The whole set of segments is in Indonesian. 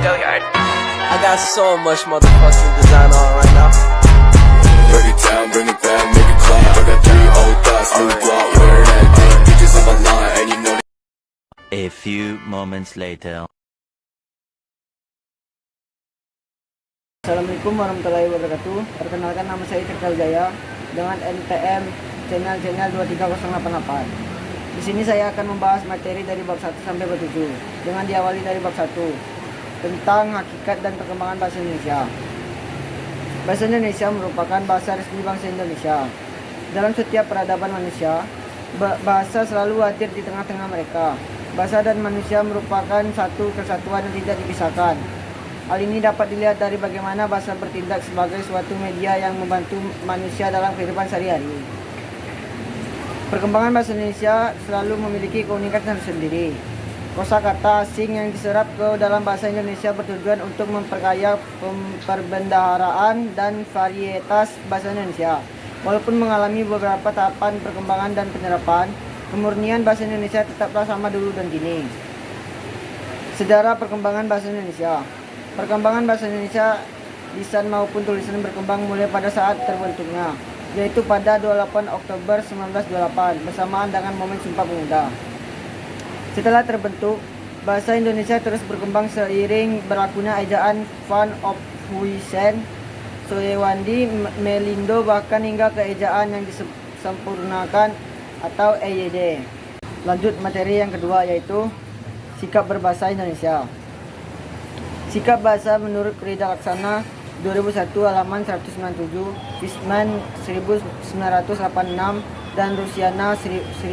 I got so much motherfucking design on right now. Break it down, bring it back, make it clap. I got 3 old thoughts, new block, where that day. Bitches on my line, and you know. A few moments later. Assalamualaikum warahmatullahi wabarakatuh. Perkenalkan, nama saya Tirta Wijaya dengan NPM channel 23088. Di sini saya akan membahas materi dari bab 1 sampai bab 7 dengan diawali dari bab 1 tentang hakikat dan perkembangan bahasa Indonesia. Bahasa Indonesia merupakan bahasa resmi bangsa Indonesia. Dalam setiap peradaban manusia, bahasa selalu hadir di tengah-tengah mereka. Bahasa dan manusia merupakan satu kesatuan yang tidak dipisahkan. Hal ini dapat dilihat dari bagaimana bahasa bertindak sebagai suatu media yang membantu manusia dalam kehidupan sehari-hari. Perkembangan bahasa Indonesia selalu memiliki keunikan tersendiri. Kosakata asing yang diserap ke dalam bahasa Indonesia bertujuan untuk memperkaya perbendaharaan dan varietas bahasa Indonesia. Walaupun mengalami beberapa tahapan perkembangan dan penyerapan, kemurnian bahasa Indonesia tetaplah sama dulu dan kini. Sejarah perkembangan bahasa Indonesia. Perkembangan bahasa Indonesia, lisan maupun tulisan berkembang mulai pada saat terbentuknya, yaitu pada 28 Oktober 1928 bersamaan dengan momen Sumpah Pemuda. Setelah terbentuk, bahasa Indonesia terus berkembang seiring berlakunya ejaan Van Ophuijsen, Soewandi, Melindo, bahkan hingga ke ejaan yang disempurnakan atau EYD. Lanjut materi yang kedua, yaitu sikap berbahasa Indonesia. Sikap bahasa menurut Rida Laksana 2001 halaman 197, Fishman 1986 dan Rusiana 1989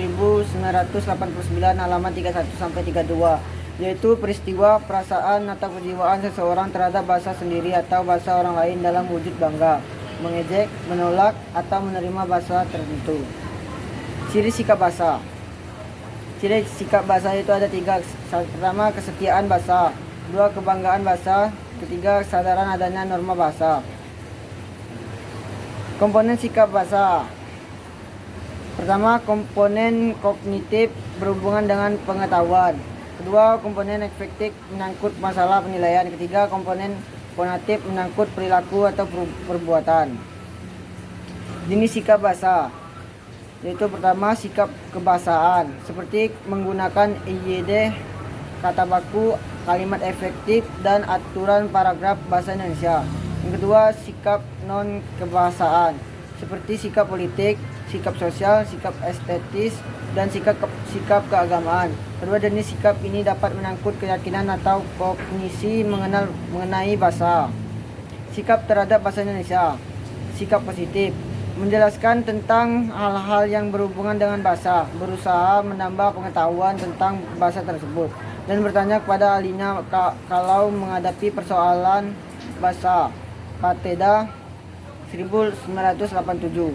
halaman 31-32, yaitu peristiwa, perasaan atau kejiwaan seseorang terhadap bahasa sendiri atau bahasa orang lain dalam wujud bangga, mengejek, menolak atau menerima bahasa tertentu. Ciri sikap bahasa. Ciri sikap bahasa itu ada 3. Pertama, kesetiaan bahasa. 2. Kebanggaan bahasa. 3. Kesadaran adanya norma bahasa. Komponen sikap bahasa. Pertama, komponen kognitif berhubungan dengan pengetahuan. Kedua, komponen efektif menyangkut masalah penilaian. Ketiga, komponen fonatif menyangkut perilaku atau perbuatan. Jenis sikap bahasa, yaitu pertama, sikap kebahasaan seperti menggunakan IYD, kata baku, kalimat efektif, dan aturan paragraf bahasa Indonesia. Yang kedua, sikap non kebahasaan seperti sikap politik, sikap sosial, sikap estetis, dan sikap keagamaan. Kedua jenis sikap ini dapat menyangkut keyakinan atau kognisi mengenai bahasa. Sikap terhadap bahasa Indonesia. Sikap positif menjelaskan tentang hal-hal yang berhubungan dengan bahasa, berusaha menambah pengetahuan tentang bahasa tersebut, dan bertanya kepada ahlinya kalau menghadapi persoalan bahasa. Pateda 1987.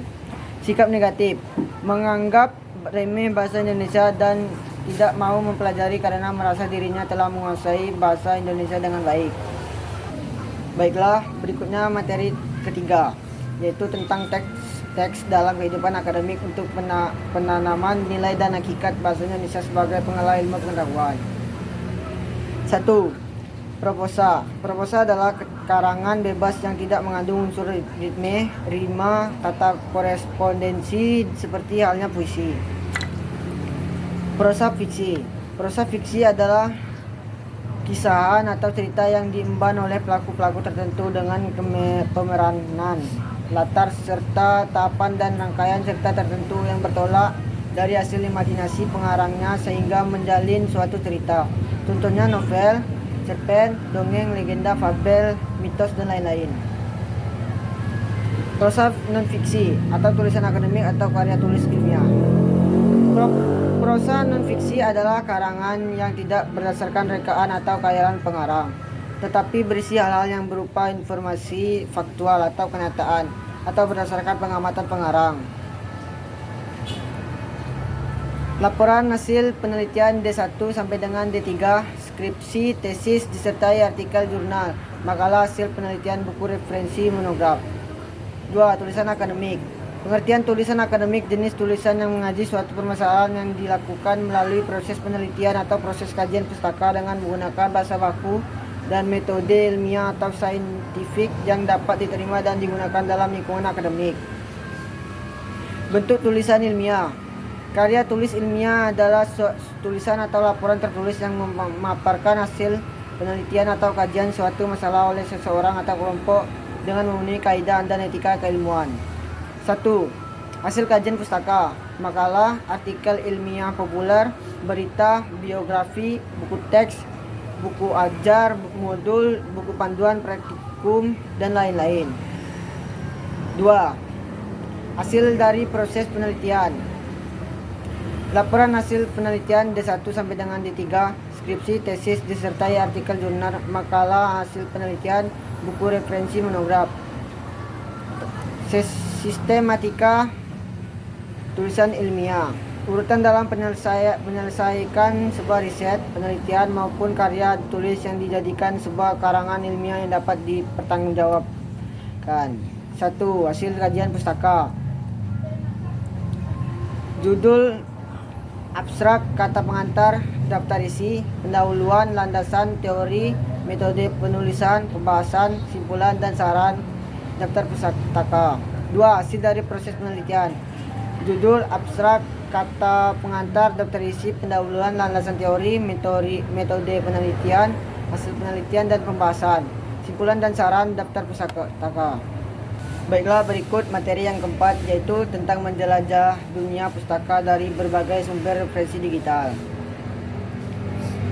Sikap negatif menganggap remeh bahasa Indonesia dan tidak mau mempelajari karena merasa dirinya telah menguasai bahasa Indonesia dengan baik. Baiklah, berikutnya materi ketiga, yaitu tentang teks dalam kehidupan akademik untuk penanaman nilai dan hakikat bahasa Indonesia sebagai penggalah ilmu pengetahuan. 1. Prosa. Prosa adalah karangan bebas yang tidak mengandung unsur ritme, rima, tata korespondensi seperti halnya puisi. Prosa fiksi. Prosa fiksi adalah kisahan atau cerita yang diemban oleh pelaku-pelaku tertentu dengan pemeranan, latar serta tahapan dan rangkaian cerita tertentu yang bertolak dari hasil imajinasi pengarangnya sehingga menjalin suatu cerita. Contohnya novel, cerpen, dongeng, legenda, fabel, mitos, dan lain-lain. Prosa non-fiksi atau tulisan akademik atau karya tulis ilmiah. Prosa non-fiksi adalah karangan yang tidak berdasarkan rekaan atau khayalan pengarang, tetapi berisi hal-hal yang berupa informasi faktual atau kenyataan, atau berdasarkan pengamatan pengarang. Laporan hasil penelitian D1 sampai dengan D3, skripsi, tesis, disertai artikel jurnal, makalah hasil penelitian, buku referensi, monograf. 2. Tulisan akademik. Pengertian tulisan akademik, jenis tulisan yang mengaji suatu permasalahan yang dilakukan melalui proses penelitian atau proses kajian pustaka dengan menggunakan bahasa baku dan metode ilmiah atau saintifik yang dapat diterima dan digunakan dalam lingkungan akademik. Bentuk tulisan ilmiah. Karya tulis ilmiah adalah tulisan atau laporan tertulis yang memaparkan hasil penelitian atau kajian suatu masalah oleh seseorang atau kelompok dengan memenuhi kaidah dan etika keilmuan. 1. Hasil kajian pustaka, makalah, artikel ilmiah populer, berita, biografi, buku teks, buku ajar, buku modul, buku panduan praktikum, dan lain-lain. 2. Hasil dari proses penelitian. Laporan hasil penelitian D1 sampai dengan D3, skripsi, tesis, disertai artikel jurnal, makalah hasil penelitian, buku referensi, monograf. Sistematika tulisan ilmiah. Urutan dalam menyelesaikan sebuah riset, penelitian maupun karya tulis yang dijadikan sebuah karangan ilmiah yang dapat dipertanggungjawabkan. 1. Hasil kajian pustaka. Judul, abstrak, kata pengantar, daftar isi, pendahuluan, landasan, teori, metode penulisan, pembahasan, simpulan, dan saran, daftar pustaka. 2. Hasil dari proses penelitian. Judul, abstrak, kata pengantar, daftar isi, pendahuluan, landasan teori, metode penelitian, hasil penelitian, dan pembahasan, simpulan dan saran, daftar pustaka. Baiklah, berikut materi yang keempat, yaitu tentang menjelajah dunia pustaka dari berbagai sumber referensi digital.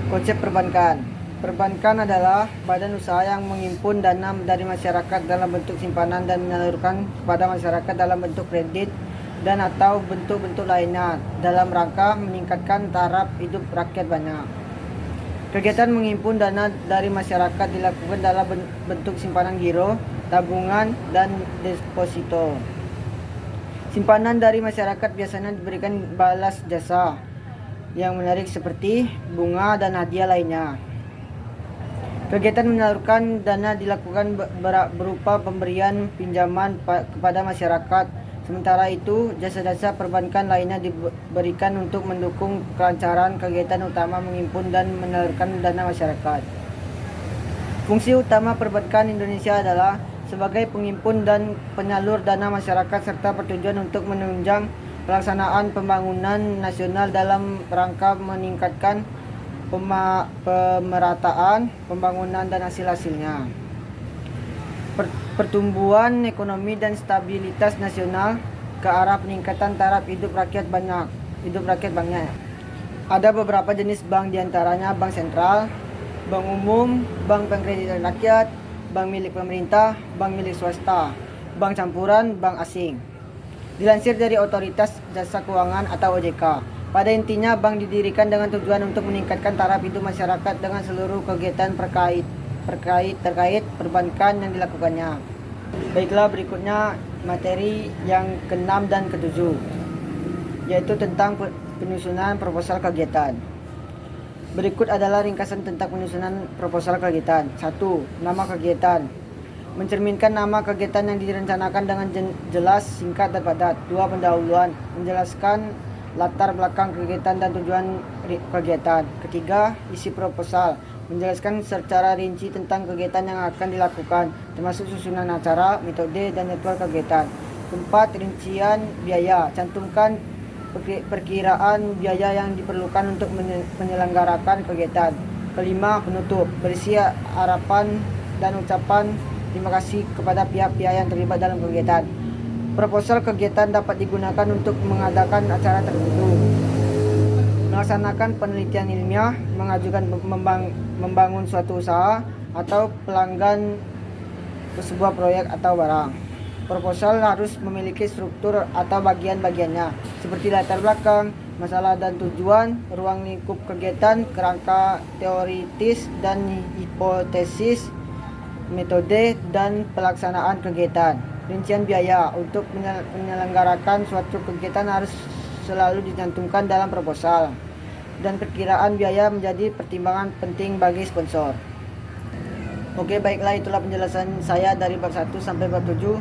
Konsep perbankan. Perbankan adalah badan usaha yang menghimpun dana dari masyarakat dalam bentuk simpanan dan menyalurkan kepada masyarakat dalam bentuk kredit dan atau bentuk-bentuk lainnya dalam rangka meningkatkan taraf hidup rakyat banyak. Kegiatan menghimpun dana dari masyarakat dilakukan dalam bentuk simpanan giro, tabungan, dan deposito. Simpanan dari masyarakat biasanya diberikan balas jasa yang menarik seperti bunga dan hadiah lainnya. Kegiatan menyalurkan dana dilakukan berupa pemberian pinjaman kepada masyarakat. Sementara itu, jasa-jasa perbankan lainnya diberikan untuk mendukung kelancaran kegiatan utama menghimpun dan menyalurkan dana masyarakat. Fungsi utama perbankan Indonesia adalah sebagai penghimpun dan penyalur dana masyarakat serta bertujuan untuk menunjang pelaksanaan pembangunan nasional dalam rangka meningkatkan pemerataan pembangunan dan hasil-hasilnya, pertumbuhan ekonomi dan stabilitas nasional ke arah peningkatan taraf hidup rakyat banyak. Ada beberapa jenis bank, diantaranya bank sentral, bank umum, bank pengkreditan rakyat, bank milik pemerintah, bank milik swasta, bank campuran, bank asing. Dilansir dari Otoritas Jasa Keuangan atau OJK, pada intinya bank didirikan dengan tujuan untuk meningkatkan taraf hidup masyarakat dengan seluruh kegiatan terkait perbankan yang dilakukannya. Baiklah, berikutnya materi yang ke-6 dan ke-7, yaitu tentang penyusunan proposal kegiatan. Berikut adalah ringkasan tentang penyusunan proposal kegiatan. 1. Nama kegiatan. Mencerminkan nama kegiatan yang direncanakan dengan jelas, singkat, dan padat. 2. Pendahuluan. Menjelaskan latar belakang kegiatan dan tujuan kegiatan. Ketiga, isi proposal. Menjelaskan secara rinci tentang kegiatan yang akan dilakukan, termasuk susunan acara, metode, dan jadwal kegiatan. 4. Rincian biaya. Cantumkan perkiraan biaya yang diperlukan untuk menyelenggarakan kegiatan. 5. Penutup. Berisi harapan dan ucapan terima kasih kepada pihak-pihak yang terlibat dalam kegiatan. Proposal kegiatan dapat digunakan untuk mengadakan acara tertentu, melaksanakan penelitian ilmiah, mengajukan membangun suatu usaha, atau pelanggan ke sebuah proyek atau barang. Proposal harus memiliki struktur atau bagian-bagiannya, seperti latar belakang, masalah dan tujuan, ruang lingkup kegiatan, kerangka teoritis dan hipotesis, metode, dan pelaksanaan kegiatan. Rincian biaya. Untuk menyelenggarakan suatu kegiatan harus selalu dicantumkan dalam proposal, dan perkiraan biaya menjadi pertimbangan penting bagi sponsor. Oke, baiklah, itulah penjelasan saya dari bab 1 sampai bab 7.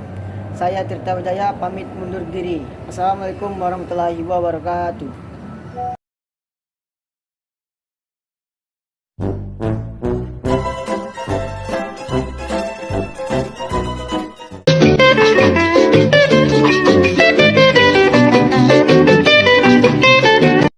Saya Tirta Wijaya pamit mundur diri. Assalamualaikum warahmatullahi wabarakatuh.